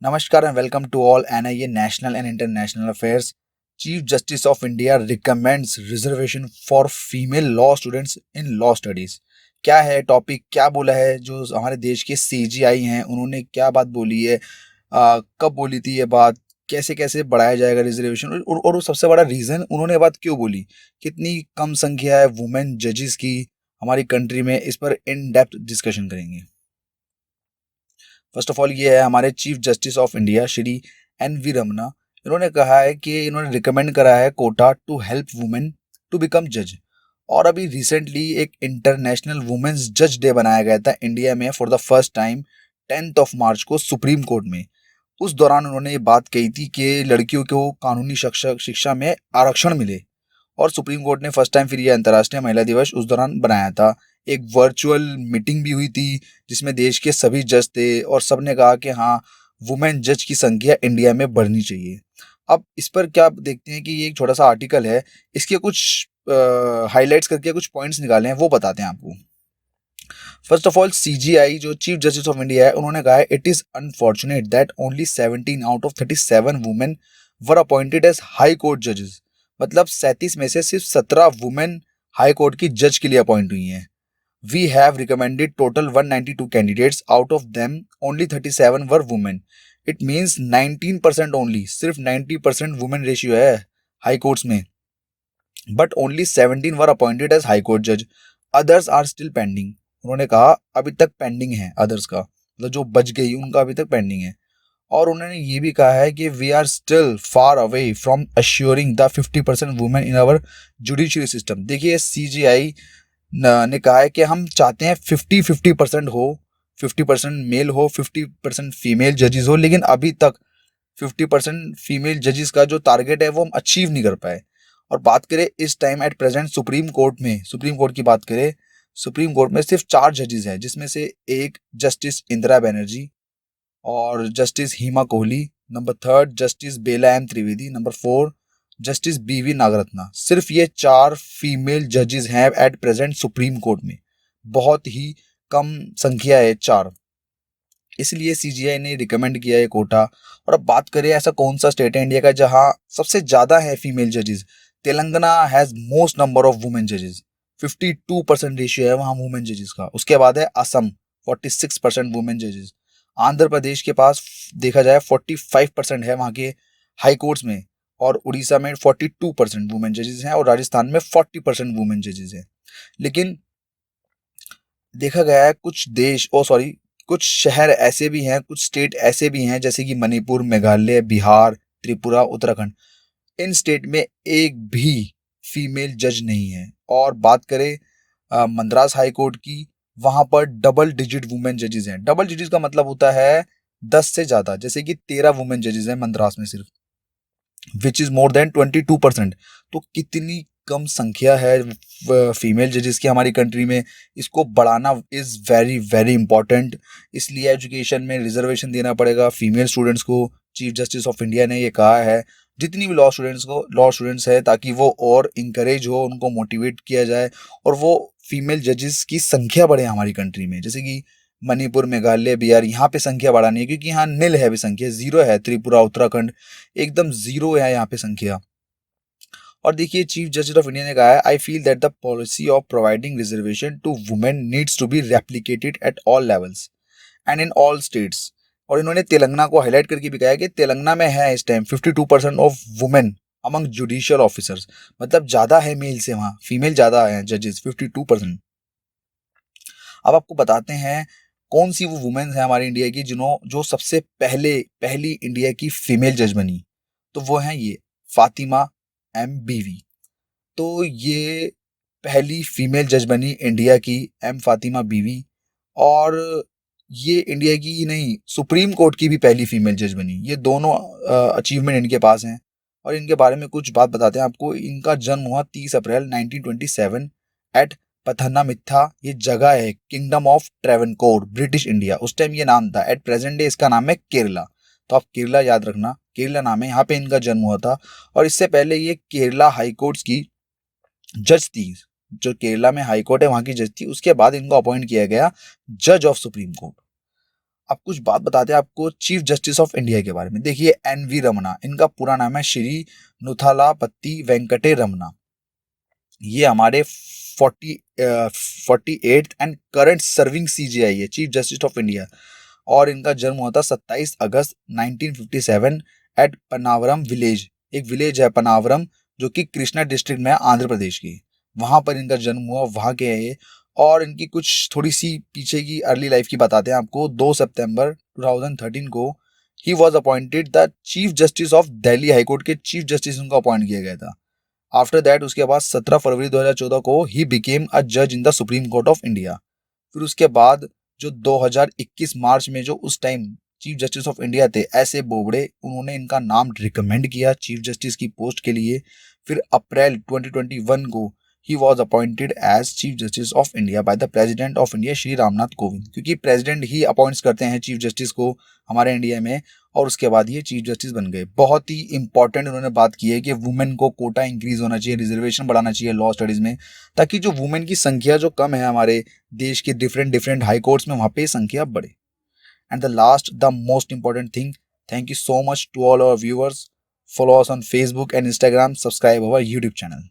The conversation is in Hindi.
Namaskar and welcome to all NIA National and International Affairs. Chief Justice of India recommends reservation for female law students in law studies. क्या है टॉपिक, क्या बोला है जो हमारे देश के सीजीआई हैं, उन्होंने क्या बात बोली है, कब बोली थी ये बात, कैसे कैसे बढ़ाया जाएगा रिजर्वेशन और वो सबसे बड़ा रीज़न उन्होंने ये बात क्यों बोली, कितनी कम संख्या है वुमेन जजेस की हमारी कंट्री में, इस पर इन डेप्थ डिस्कशन करेंगे। फर्स्ट ऑफ ऑल ये है हमारे chief justice of India Shri NV Ramana. इन्होंने कहा है कि इन्होंने रिकमेंड करा है quota to help women to become जज। और अभी रिसेंटली एक इंटरनेशनल वुमेन्स जज डे बनाया गया था इंडिया में फॉर द फर्स्ट टाइम 10 मार्च को सुप्रीम कोर्ट में। उस दौरान उन्होंने ये बात कही थी कि लड़कियों को कानूनी शिक्षा में आरक्षण मिले। और सुप्रीम कोर्ट ने फर्स्ट टाइम फिर ये अंतर्राष्ट्रीय महिला दिवस उस दौरान बनाया था। एक वर्चुअल मीटिंग भी हुई थी जिसमें देश के सभी जज थे और सबने कहा कि हाँ, वुमेन जज की संख्या इंडिया में बढ़नी चाहिए। अब इस पर क्या आप देखते हैं कि ये एक छोटा सा आर्टिकल है, इसके कुछ हाइलाइट्स करके कुछ पॉइंट्स निकाले हैं, वो बताते हैं आपको। फर्स्ट ऑफ ऑल CGI जो चीफ जस्टिस ऑफ इंडिया है, उन्होंने कहा है it is unfortunate that only 17 out of 37 women were appointed as high court जजेस। मतलब 37 में से सिर्फ 17 वुमेन हाई कोर्ट की जज के लिए अपॉइंट हुई हैं। We have recommended total 192 candidates, out of them only 37 were women. It means 19% only, सिर्फ 90% वुमेन रेशियो है हाई कोर्ट्स में। But only 17 were appointed as high court जज, अदर्स आर स्टिल पेंडिंग। उन्होंने कहा अभी तक पेंडिंग है अदर्स का, मतलब जो बच गई उनका अभी तक पेंडिंग है। और उन्होंने ये भी कहा है कि we are still far away from assuring the 50% women in our judiciary system. देखिए CGI ने कहा है कि हम चाहते हैं 50-50% हो, 50% मेल हो, 50% फीमेल जजेस हो, लेकिन अभी तक 50% फीमेल जजेस का जो टारगेट है वो हम अचीव नहीं कर पाए। और बात करें इस time at present supreme court में, सुप्रीम कोर्ट की बात करें, सुप्रीम कोर्ट में सिर्फ 4 जजेस हैं, जिसमें से एक जस्टिस इंदिरा बनर्जी और justice Hima Kohli, number 3 justice Bela M Trivedi, number 4 justice BV Nagarathna. सिर्फ ये 4 फीमेल जजेस हैं एट प्रेजेंट सुप्रीम कोर्ट में। बहुत ही कम संख्या है 4, इसलिए CGI ने रिकमेंड किया है कोटा। और अब बात करें ऐसा कौन सा स्टेट है इंडिया का जहां सबसे ज्यादा है फीमेल जजेस। Telangana has most number of women जजेस, 52% रेशियो है वहां वुमेन जजेस का। उसके बाद है असम, 46% वुमेन जजेस। आंध्र प्रदेश के पास देखा जाए 45% है वहां के हाई कोर्ट्स में। और उड़ीसा में 42% वुमेन जजेस हैं और राजस्थान में 40% वुमेन जजेस हैं। लेकिन देखा गया है कुछ देश ओ सॉरी कुछ शहर ऐसे भी हैं, कुछ स्टेट ऐसे भी हैं जैसे कि मणिपुर, मेघालय, बिहार, त्रिपुरा, उत्तराखंड। इन स्टेट में एक भी फीमेल जज नहीं है। और बात करें मद्रास हाई कोर्ट की, वहां पर डबल डिजिट वुमेन जजेस हैं। डबल डिजिट का मतलब होता है 10 से ज्यादा, जैसे कि 13 वुमेन जजेस हैं मद्रास में सिर्फ, विच इज मोर देन 22%। तो कितनी कम संख्या है फीमेल जजेस की हमारी कंट्री में। इसको बढ़ाना इज वेरी वेरी इंपॉर्टेंट। इसलिए एजुकेशन में रिजर्वेशन देना पड़ेगा फीमेल स्टूडेंट्स को। चीफ जस्टिस ऑफ इंडिया ने ये कहा है जितनी भी लॉ स्टूडेंट्स है, ताकि वो और इंकरेज हो, उनको मोटिवेट किया जाए और वो फीमेल जजेस की संख्या बढ़े हमारी कंट्री में। जैसे कि मणिपुर, मेघालय, बिहार, यहाँ पे संख्या बढ़ानी है क्योंकि यहाँ नील है, अभी संख्या जीरो है। त्रिपुरा, उत्तराखंड एकदम जीरो है यहाँ पे संख्या। और देखिए चीफ जस्टिस ऑफ इंडिया ने कहा है I feel that the policy of providing reservation to women needs to be replicated at all levels and in all states. और इन्होंने तेलंगाना को हाईलाइट करके भी कहा है कि तेलंगाना में है इस time 52% of women among judicial officers. मतलब ज्यादा है मेल से, वहाँ फीमेल ज्यादा है जजेस 52%। अब आपको बताते हैं कौन सी वो वुमेन है हमारी इंडिया की जो सबसे पहली इंडिया की फीमेल जज बनी। तो वो है ये फातिमा MBV। तो ये पहली फीमेल जज बनी इंडिया की, फातिमा बीवी। और ये इंडिया की ही नहीं, सुप्रीम कोर्ट की भी पहली फीमेल जज बनी। ये दोनों अचीवमेंट इनके पास हैं। और इनके बारे में कुछ बात बताते हैं आपको। इनका जन्म हुआ 30 अप्रैल 1927 एट पथनामित्था। ये जगह है kingdom of Travancore, British India. उस टाइम ये नाम था, एट प्रेजेंट डे इसका नाम है केरला। तो आप केरला याद रखना, केरला नाम है, यहाँ पे इनका जन्म हुआ था। और इससे पहले ये केरला हाई कोर्ट्स की जज थी। जो केरला में हाई कोर्ट है वहां की जज थी। उसके बाद इनको अपॉइंट किया गया जज ऑफ सुप्रीम कोर्ट। अब कुछ बात बताते हैं आपको चीफ जस्टिस ऑफ इंडिया के बारे में। देखिए एन.वी. रमना, इनका पूरा नाम है श्री नुथालापति वेंकटे रमना। ये हमारे 48th and current serving CJI है, चीफ जस्टिस ऑफ इंडिया। और इनका जन्म हुआ था 27 अगस्त 1957 एट पनावरम विलेज। एक विलेज है पनावरम जो कि कृष्णा डिस्ट्रिक्ट में है, आंध्र प्रदेश की। वहां पर इनका जन्म हुआ, वहां के है ये। और इनकी कुछ थोड़ी सी पीछे की अर्ली लाइफ की बताते हैं आपको। 2 सितंबर 2013 को ही was appointed the chief justice of Delhi high court के चीफ जस्टिस उनको अपॉइंट किया गया था। आफ्टर दैट उसके बाद 17 फरवरी 2014 को ही बिकेम अ जज in the supreme court of India. फिर उसके बाद जो 2021 मार्च में जो उस time chief justice of India थे ऐसे बोबड़े, उन्होंने इनका नाम रिकमेंड किया चीफ जस्टिस की पोस्ट के लिए। फिर अप्रैल 2021 को ही was appointed as chief justice of India by the president of India Shri Ramnath Kovind, क्योंकि प्रेसिडेंट ही अपॉइंट्स करते हैं चीफ जस्टिस को हमारे इंडिया में। और उसके बाद ये चीफ जस्टिस बन गए। बहुत ही इंपॉर्टेंट उन्होंने बात की है कि वुमेन को कोटा इंक्रीज होना चाहिए, रिजर्वेशन बढ़ाना चाहिए लॉ स्टडीज में, ताकि जो वुमेन की संख्या जो कम है हमारे देश के डिफरेंट डिफरेंट हाई कोर्ट्स में, वहाँ पे संख्या बढ़े। And the last the most important thing, thank you so much to all our viewers. Follow us on Facebook and Instagram, subscribe our YouTube channel.